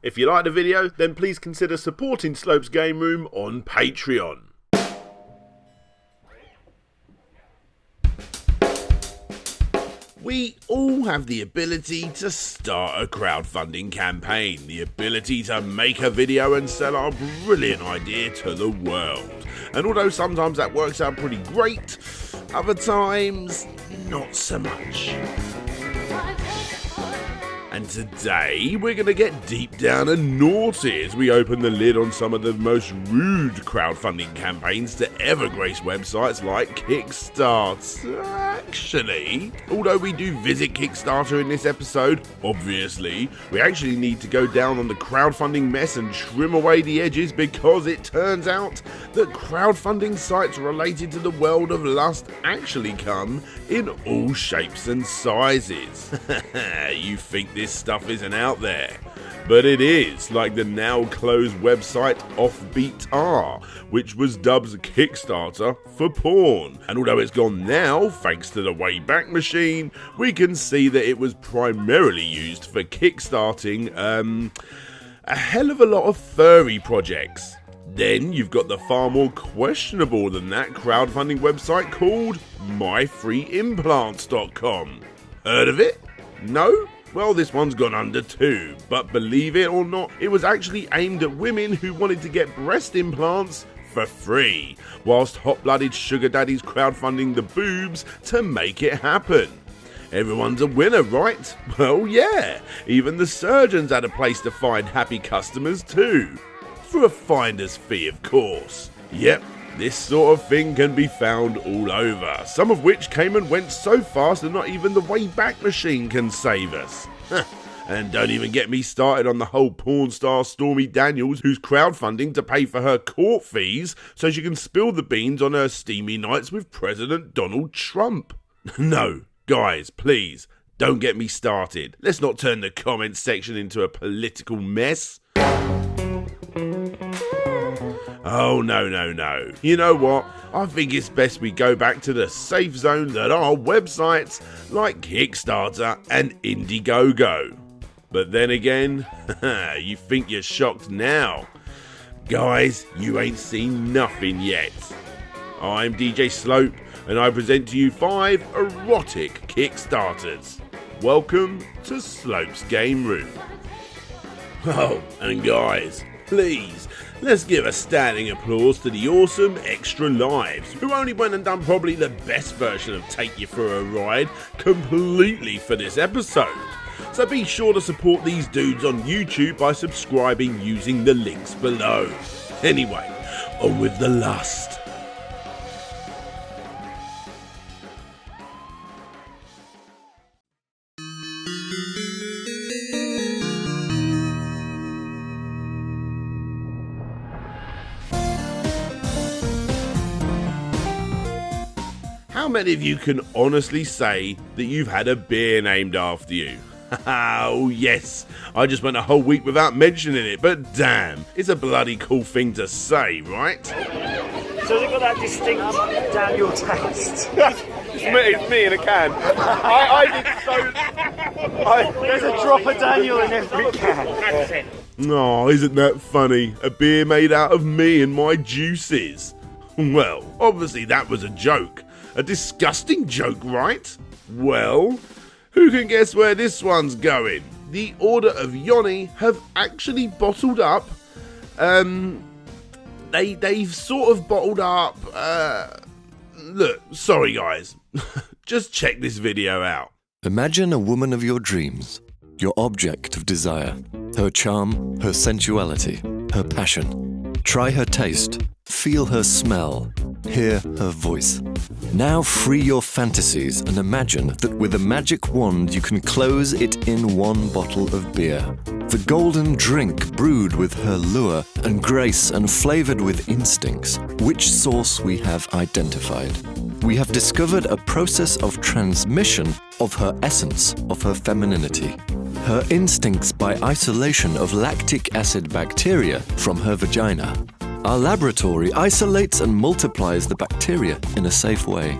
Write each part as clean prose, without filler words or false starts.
If you like the video, then please consider supporting Slopes Game Room on Patreon. We all have the ability to start a crowdfunding campaign, the ability to make a video and sell our brilliant idea to the world. And although sometimes that works out pretty great, other times not so much. And today we're going to get deep down and naughty as we open the lid on some of the most rude crowdfunding campaigns to ever grace websites like Kickstarter. Actually, although we do visit Kickstarter in this episode, obviously, we actually need to go down on the crowdfunding mess and trim away the edges because it turns out that crowdfunding sites related to the world of lust actually come in all shapes and sizes. You think this stuff isn't out there, but it is, like the now closed website Offbeat R, which was dubbed Kickstarter for porn. And although it's gone now, thanks to the Wayback Machine, we can see that it was primarily used for kickstarting a hell of a lot of furry projects. Then you've got the far more questionable than that crowdfunding website called myfreeimplants.com. Heard of it? No? Well, this one's gone under too, but believe it or not, it was actually aimed at women who wanted to get breast implants for free, whilst hot-blooded sugar daddies crowdfunding the boobs to make it happen. Everyone's a winner, right? Well, yeah, even the surgeons had a place to find happy customers too. For a finder's fee, of course. Yep. This sort of thing can be found all over, some of which came and went so fast that not even the Wayback Machine can save us. And don't even get me started on the whole porn star Stormy Daniels who's crowdfunding to pay for her court fees so she can spill the beans on her steamy nights with President Donald Trump. No, guys, please, don't get me started. Let's not turn the comments section into a political mess. Oh, no. You know what? I think it's best we go back to the safe zone that are websites like Kickstarter and Indiegogo. But then again, you think you're shocked now. Guys, you ain't seen nothing yet. I'm DJ Slope, and I present to you 5 erotic Kickstarters. Welcome to Slope's Game Room. Oh, and guys, please, let's give a standing applause to the awesome Extra Lives, who only went and done probably the best version of Take You For A Ride completely for this episode. So be sure to support these dudes on YouTube by subscribing using the links below. Anyway, on with the lust. How many of you can honestly say that you've had a beer named after you? Oh yes, I just went a whole week without mentioning it, but damn, it's a bloody cool thing to say, right? So they've got that distinct Daniel taste. It's me in a can. There's a drop of Daniel in every can. Oh, isn't that funny? A beer made out of me and my juices. Well, obviously that was a joke. A disgusting joke, right? Well, who can guess where this one's going? The Order of Yoni have actually bottled up, they've sort of bottled up, look, sorry guys, just check this video out. Imagine a woman of your dreams, your object of desire, her charm, her sensuality, her passion. Try her taste, feel her smell, hear her voice. Now free your fantasies and imagine that with a magic wand you can close it in one bottle of beer. The golden drink brewed with her lure and grace and flavored with instincts, which source we have identified. We have discovered a process of transmission of her essence, of her femininity. Her instincts by isolation of lactic acid bacteria from her vagina. Our laboratory isolates and multiplies the bacteria in a safe way.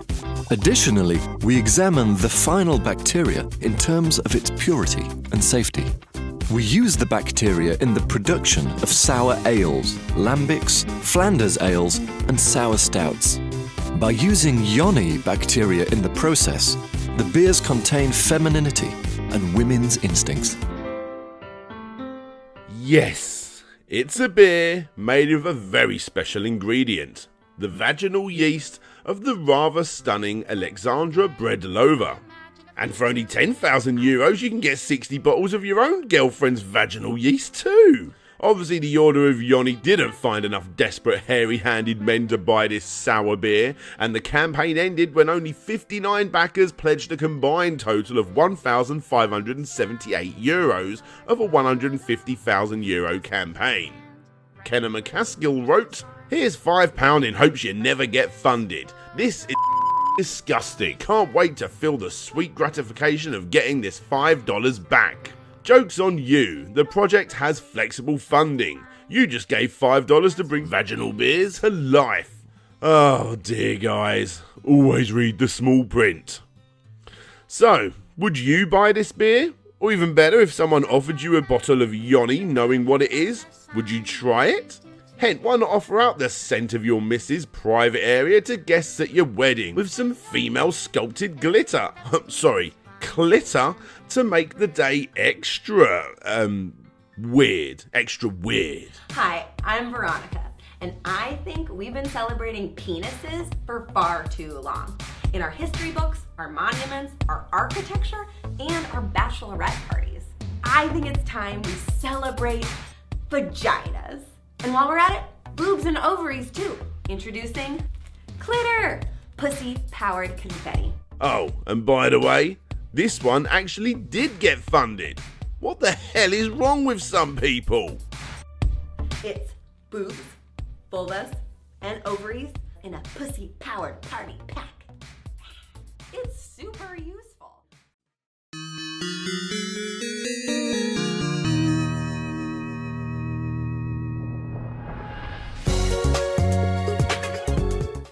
Additionally, we examine the final bacteria in terms of its purity and safety. We use the bacteria in the production of sour ales, lambics, Flanders ales, and sour stouts. By using Yoni bacteria in the process, the beers contain femininity and women's instincts. Yes, it's a beer made of a very special ingredient, the vaginal yeast of the rather stunning Alexandra Bredlova. And for only €10,000 you can get 60 bottles of your own girlfriend's vaginal yeast too. Obviously the Order of Yoni didn't find enough desperate hairy-handed men to buy this sour beer, and the campaign ended when only 59 backers pledged a combined total of €1,578 of a €150,000 campaign. Kenna McCaskill wrote, "Here's £5 in hopes you never get funded. This is disgusting. Can't wait to feel the sweet gratification of getting this $5 back. Joke's on you, the project has flexible funding. You just gave $5 to bring vaginal beers to life." Oh dear guys, always read the small print. So, would you buy this beer? Or even better, if someone offered you a bottle of Yoni knowing what it is, would you try it? Hence, why not offer out the scent of your missus' private area to guests at your wedding with some female sculpted glitter, clitter, to make the day extra, weird. Hi, I'm Veronica, and I think we've been celebrating penises for far too long. In our history books, our monuments, our architecture, and our bachelorette parties. I think it's time we celebrate vaginas. And while we're at it, boobs and ovaries too. Introducing Clitter, pussy-powered confetti. Oh, and by the way, this one actually did get funded. What the hell is wrong with some people? It's boobs, vulvas, and ovaries in a pussy-powered party pack. It's super useful.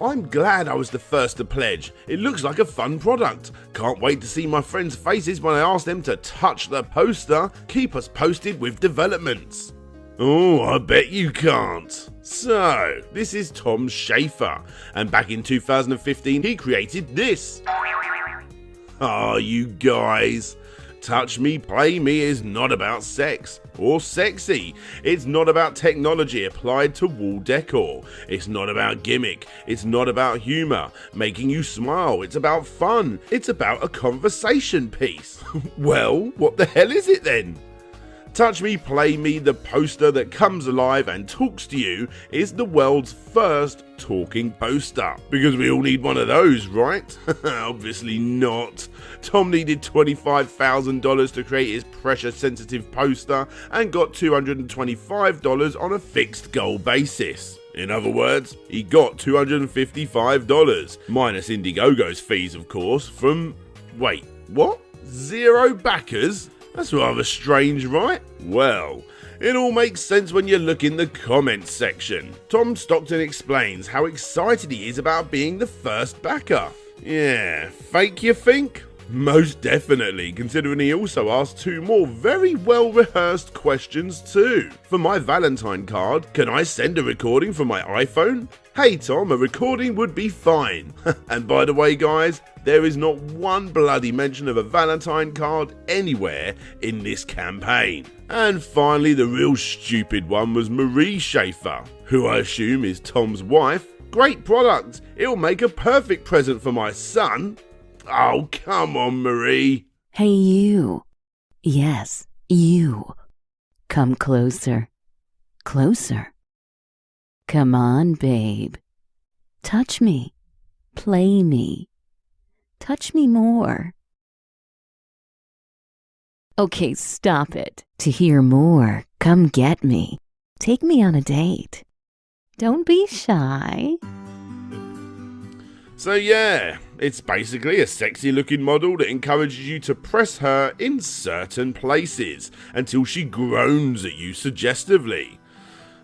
I'm glad I was the first to pledge. It looks like a fun product. Can't wait to see my friends' faces when I ask them to touch the poster. Keep us posted with developments. Oh, I bet you can't. So, this is Tom Schafer, and back in 2015 he created this. Ah, you guys. Touch Me, Play Me is not about sex or sexy. It's not about technology applied to wall decor. It's not about gimmick. It's not about humour, making you smile. It's about fun. It's about a conversation piece. Well, what the hell is it then? Touch Me, Play Me, the poster that comes alive and talks to you, is the world's first talking poster. Because we all need one of those, right? Obviously not. Tom needed $25,000 to create his pressure-sensitive poster and got $225 on a fixed goal basis. In other words, he got $255, minus Indiegogo's fees, of course, from... Wait, what? 0 backers? That's rather strange, right? Well, it all makes sense when you look in the comments section. Tom Stockton explains how excited he is about being the first backer. Yeah, fake you think? Most definitely, considering he also asked 2 more very well rehearsed questions too. For my Valentine card, can I send a recording from my iPhone? Hey Tom, a recording would be fine. And by the way guys, there is not one bloody mention of a Valentine card anywhere in this campaign. And finally, the real stupid one was Marie Schaefer, who I assume is Tom's wife. Great product, it'll make a perfect present for my son. Oh, come on, Marie. Hey, you. Yes, you. Come closer. Closer. Come on, babe. Touch me. Play me. Touch me more. Okay, stop it. To hear more, come get me. Take me on a date. Don't be shy. So yeah, it's basically a sexy looking model that encourages you to press her in certain places until she groans at you suggestively.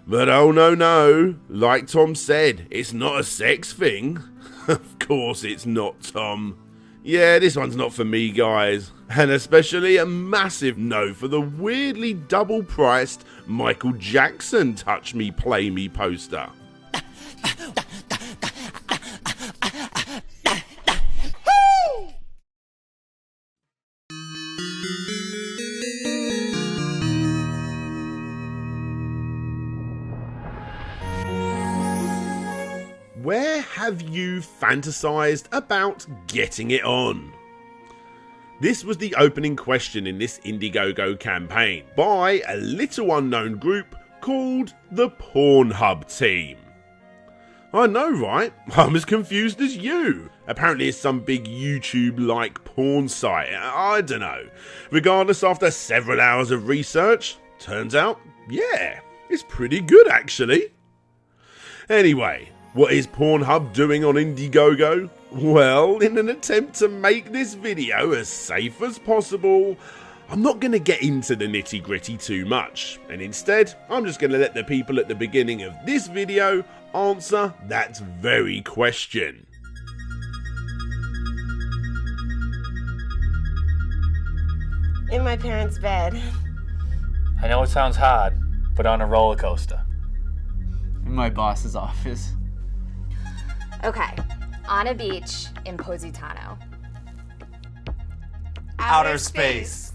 But oh no, like Tom said, it's not a sex thing. Of course it's not, Tom. Yeah, this one's not for me, guys. And especially a massive no for the weirdly double-priced Michael Jackson Touch Me, Play Me poster. Where have you fantasized about getting it on? This was the opening question in this Indiegogo campaign by a little unknown group called the Pornhub team. I know, right? I'm as confused as you. Apparently it's some big YouTube-like porn site. I don't know. Regardless, after several hours of research, turns out, yeah, it's pretty good actually. Anyway, what is Pornhub doing on Indiegogo? Well, in an attempt to make this video as safe as possible, I'm not going to get into the nitty gritty too much, and instead I'm just going to let the people at the beginning of this video answer that very question. In my parents' bed. I know it sounds hard, but on a roller coaster. In my boss's office. Okay, on a beach in Positano. Outer space.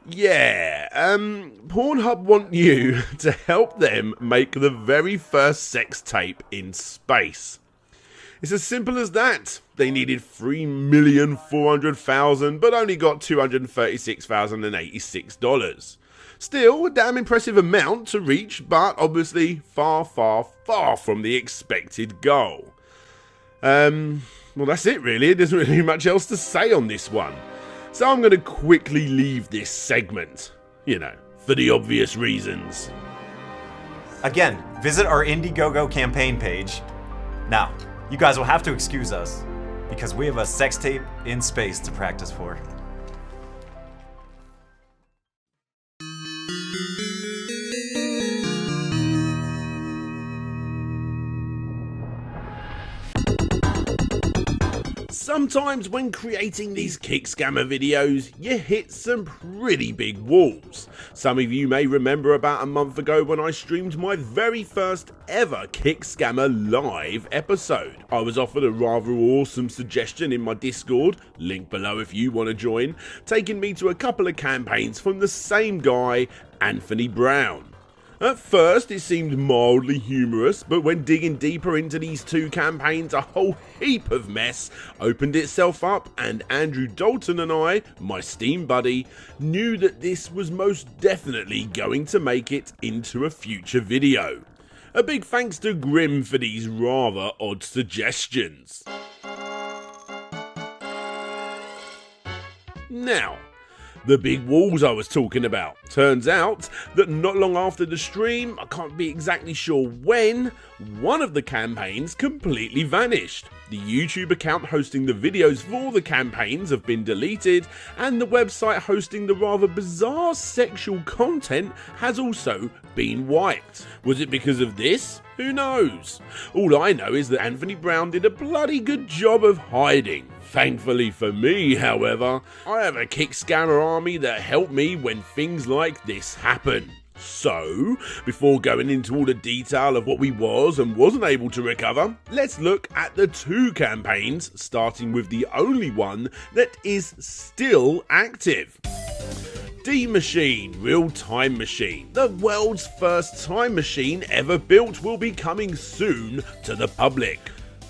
Yeah, Pornhub want you to help them make the very first sex tape in space. It's as simple as that. They needed 3,400,000 but only got $236,086. Still a damn impressive amount to reach, but obviously far, far, far from the expected goal. Well, that's it really. There's not really much else to say on this one. So I'm going to quickly leave this segment, you know, for the obvious reasons. Again, visit our Indiegogo campaign page. Now, you guys will have to excuse us, because we have a sex tape in space to practice for. Sometimes when creating these kick scammer videos, you hit some pretty big walls. Some of you may remember about a month ago when I streamed my very first ever kick scammer live episode. I was offered a rather awesome suggestion in my Discord, link below if you want to join, taking me to a couple of campaigns from the same guy, Anthony Brown. At first it seemed mildly humorous, but when digging deeper into these two campaigns, a whole heap of mess opened itself up, and Andrew Dalton and I, my Steam buddy, knew that this was most definitely going to make it into a future video. A big thanks to Grim for these rather odd suggestions. Now, the big walls I was talking about. Turns out that not long after the stream, I can't be exactly sure when, one of the campaigns completely vanished. The YouTube account hosting the videos for the campaigns have been deleted, and the website hosting the rather bizarre sexual content has also been wiped. Was it because of this? Who knows? All I know is that Anthony Brown did a bloody good job of hiding. Thankfully for me, however, I have a kick scammer army that help me when things like this happen. So, before going into all the detail of what we was and wasn't able to recover, let's look at the two campaigns, starting with the only one that is still active. D-Machine, Real Time Machine. The world's first time machine ever built will be coming soon to the public.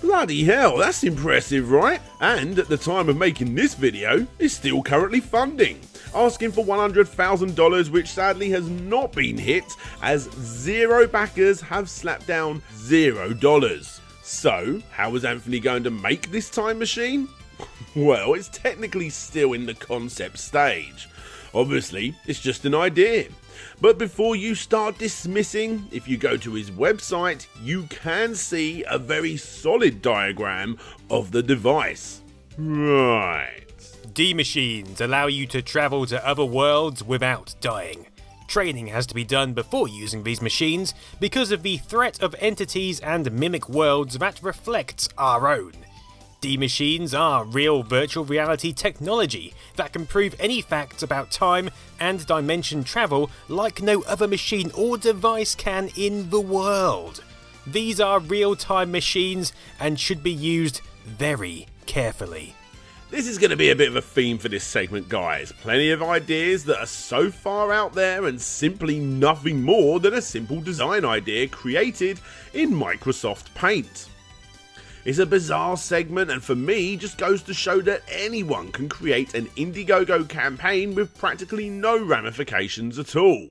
Bloody hell, that's impressive, right? And at the time of making this video, it's still currently funding, asking for $100,000, which sadly has not been hit, as zero backers have slapped down $0. So, how is Anthony going to make this time machine? Well, it's technically still in the concept stage. Obviously, it's just an idea. But before you start dismissing, if you go to his website, you can see a very solid diagram of the device. Right. D-Machines allow you to travel to other worlds without dying. Training has to be done before using these machines because of the threat of entities and mimic worlds that reflects our own. SD machines are real virtual reality technology that can prove any facts about time and dimension travel like no other machine or device can in the world. These are real-time machines and should be used very carefully. This is going to be a bit of a theme for this segment, guys. Plenty of ideas that are so far out there and simply nothing more than a simple design idea created in Microsoft Paint. It's a bizarre segment, and for me just goes to show that anyone can create an Indiegogo campaign with practically no ramifications at all.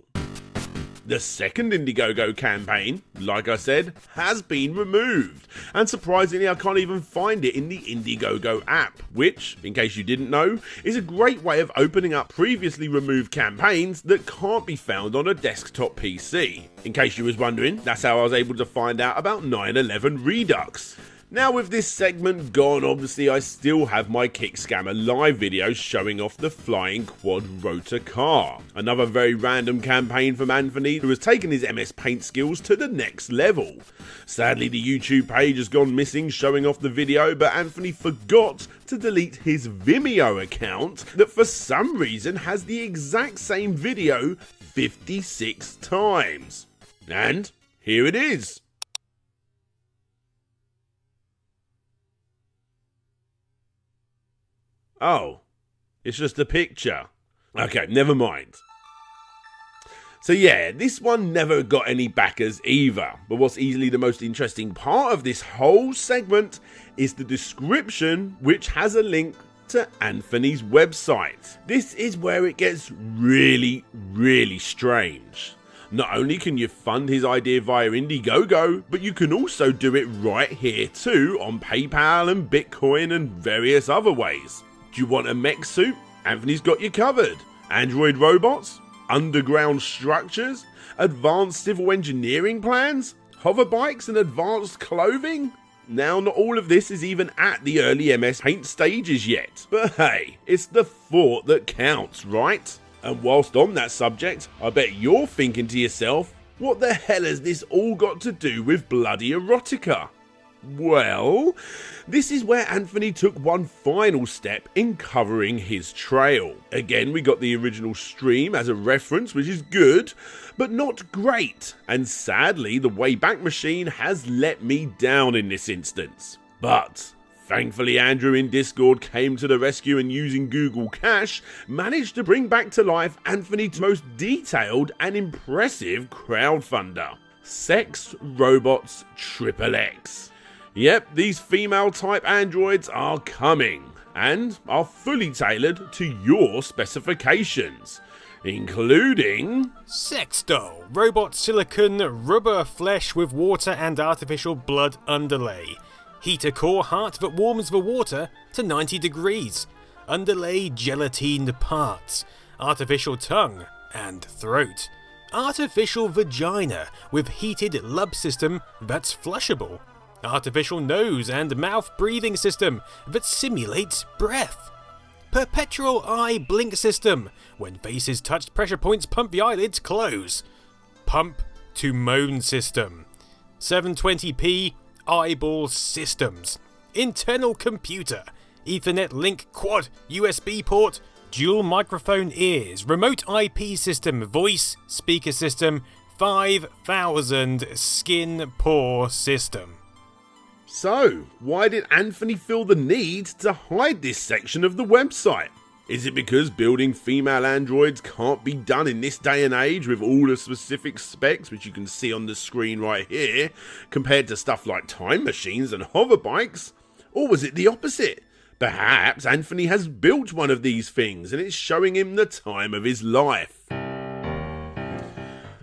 The second Indiegogo campaign, like I said, has been removed, and surprisingly I can't even find it in the Indiegogo app, which, in case you didn't know, is a great way of opening up previously removed campaigns that can't be found on a desktop PC. In case you was wondering, that's how I was able to find out about 9/11 Redux. Now with this segment gone, obviously I still have my Kickscammer live videos showing off the flying quad rotor car. Another very random campaign from Anthony, who has taken his MS Paint skills to the next level. Sadly the YouTube page has gone missing showing off the video, but Anthony forgot to delete his Vimeo account that for some reason has the exact same video 56 times. And here it is. Oh, it's just a picture. Okay, never mind. So yeah, this one never got any backers either, but what's easily the most interesting part of this whole segment is the description, which has a link to Anthony's website. This is where it gets really, really strange. Not only can you fund his idea via Indiegogo, but you can also do it right here too on PayPal and Bitcoin and various other ways. Do you want a mech suit? Anthony's got you covered. Android robots? Underground structures? Advanced civil engineering plans? Hover bikes and advanced clothing? Now, not all of this is even at the early MS Paint stages yet. But hey, it's the thought that counts, right? And whilst on that subject, I bet you're thinking to yourself, what the hell has this all got to do with bloody erotica? Well, this is where Anthony took one final step in covering his trail. Again, we got the original stream as a reference, which is good, but not great. And sadly, the Wayback Machine has let me down in this instance. But thankfully, Andrew in Discord came to the rescue and using Google Cash, managed to bring back to life Anthony's most detailed and impressive crowdfunder. Sex Robots XXX. Yep, these female-type androids are coming, and are fully tailored to your specifications, including... Sex doll, robot silicone, rubber flesh with water and artificial blood underlay. Heater core heart that warms the water to 90 degrees. Underlay gelatined parts. Artificial tongue and throat. Artificial vagina with heated lub system that's flushable. Artificial nose and mouth breathing system that simulates breath. Perpetual eye blink system. When face is touched, pressure points pump the eyelids close. Pump to moan system. 720p eyeball systems. Internal computer. Ethernet link quad USB port. Dual microphone ears. Remote IP system. Voice speaker system. 5000 skin pore system. So, why did Anthony feel the need to hide this section of the website? Is it because building female androids can't be done in this day and age with all the specific specs, which you can see on the screen right here, compared to stuff like time machines and hover bikes? Or was it the opposite? Perhaps Anthony has built one of these things and it's showing him the time of his life.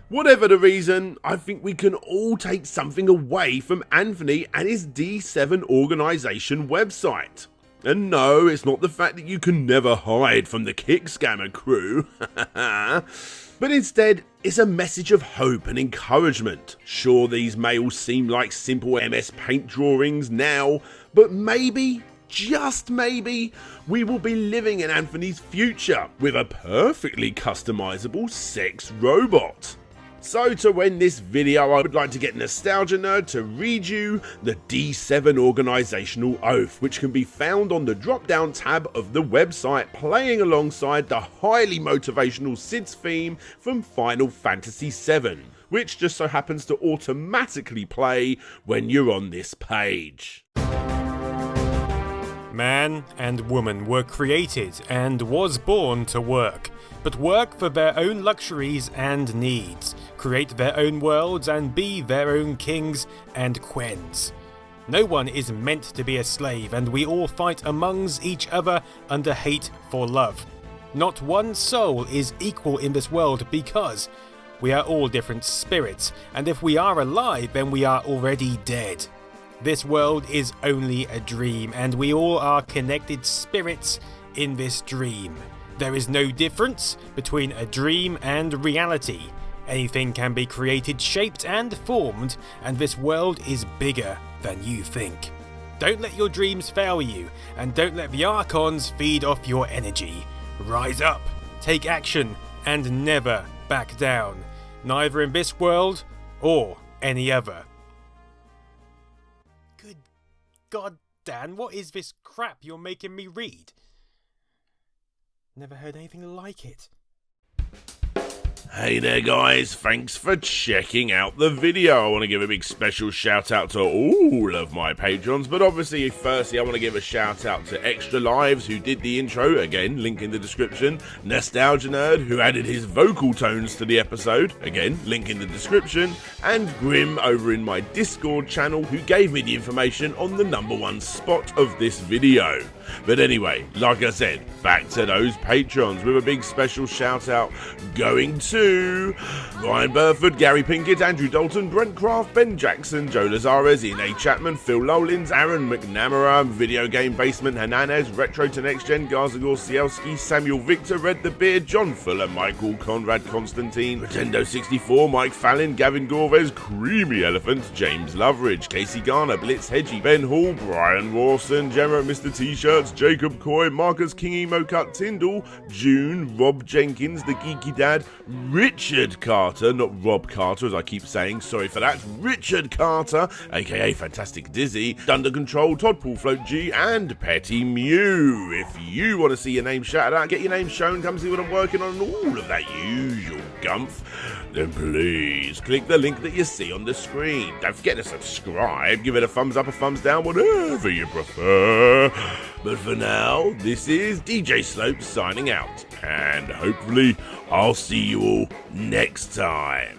Whatever the reason, I think we can all take something away from Anthony and his D7 organisation website. And no, it's not the fact that you can never hide from the Kickscammer crew, but instead, it's a message of hope and encouragement. Sure, these may all seem like simple MS Paint drawings now, but maybe, just maybe, we will be living in Anthony's future with a perfectly customizable sex robot. So to end this video, I would like to get Nostalgia Nerd to read you the D7 organisational oath, which can be found on the drop-down tab of the website, playing alongside the highly motivational Sid's theme from Final Fantasy VII, which just so happens to automatically play when you're on this page. Man and woman were created and was born to work, but work for their own luxuries and needs, create their own worlds and be their own kings and queens. No one is meant to be a slave, and we all fight amongst each other under hate for love. Not one soul is equal in this world because we are all different spirits, and if we are alive, then we are already dead. This world is only a dream, and we all are connected spirits in this dream. There is no difference between a dream and reality. Anything can be created, shaped, and formed, and this world is bigger than you think. Don't let your dreams fail you, and don't let the Archons feed off your energy. Rise up, take action, and never back down. Neither in this world or any other. Good God, Dan, what is this crap you're making me read? Never heard anything like it. Hey there guys, thanks for checking out the video. I want to give a big special shout out to all of my patrons, but obviously firstly I want to give a shout out to Extra Lives who did the intro, again link in the description, Nostalgia Nerd who added his vocal tones to the episode, again link in the description, and Grim over in my Discord channel who gave me the information on the #1 spot of this video. But anyway, like I said, back to those patrons with a big special shout out going to Ryan Burford, Gary Pinkett, Andrew Dalton, Brent Craft, Ben Jackson, Joe Lazares, Ian A. Chapman, Phil Lowlins, Aaron McNamara, Video Game Basement, Hernandez, Retro to Next Gen, Garzagor Cielski, Samuel Victor, Red the Beard, John Fuller, Michael Conrad Constantine, Nintendo 64, Mike Fallon, Gavin Gorvez, Creamy Elephant, James Loveridge, Casey Garner, Blitz Hedgie, Ben Hall, Brian Rawson, Gemma Mr. T-Shirts, Jacob Coy, Marcus Kingy, Mocut Tyndall, June, Rob Jenkins, The Geeky Dad, Richard Carter, not Rob Carter as I keep saying, sorry for that, Richard Carter, aka Fantastic Dizzy, Thunder Control, Todd Paul Float G, and Petty Mew. If you want to see your name shouted out, get your name shown, come see what I'm working on, and all of that usual gumph, then please click the link that you see on the screen. Don't forget to subscribe, give it a thumbs up, a thumbs down, whatever you prefer. But for now, this is DJ Slope signing out, and hopefully I'll see you all next time.